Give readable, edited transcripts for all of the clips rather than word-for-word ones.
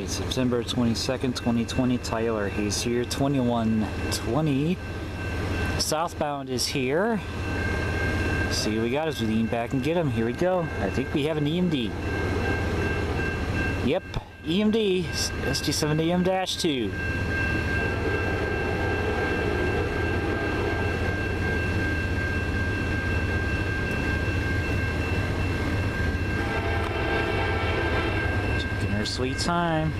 September 22nd, 2020. Tyler Hayes here. 2120. Southbound is here. See what we got as we lean back and get him. Here we go. I think we have an EMD. Yep, EMD. SG7AM-2. Checking her sweet time.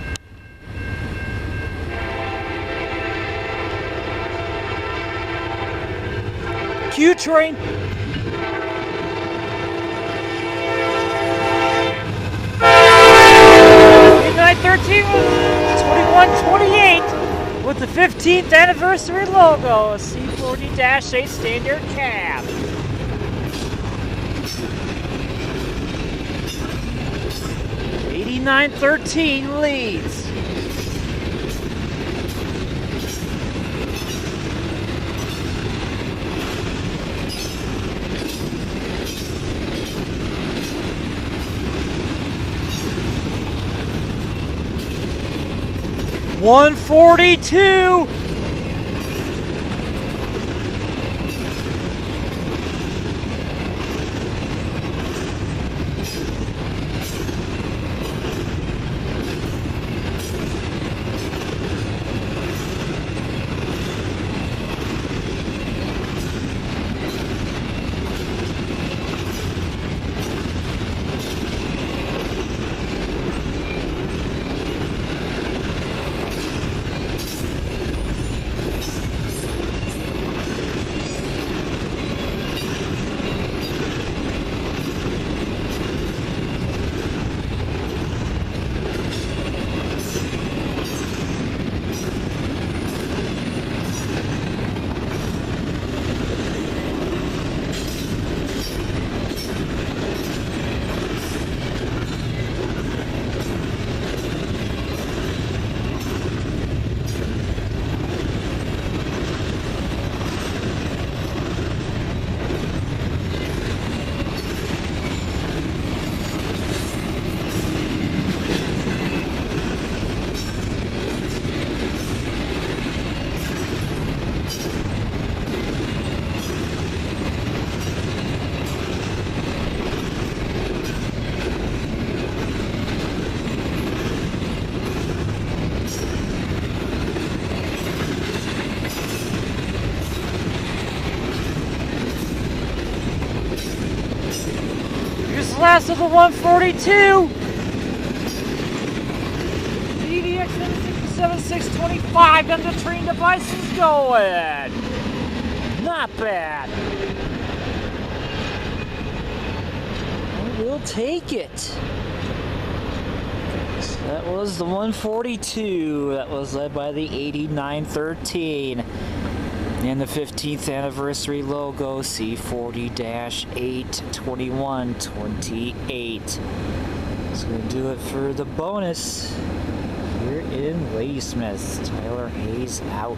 Q train. Midnight 13 2128 with the 15th anniversary logo, C40-8 standard cab. $89.13 leads. $142. Last of the 142. DDX 7625 and the train device is going. Not bad. We'll take it. So that was the 142. That was led by the 8913. And the 15th anniversary logo, C40-8 2128. It's going to do it for the bonus here in Ladysmith. Tyler Hayes out.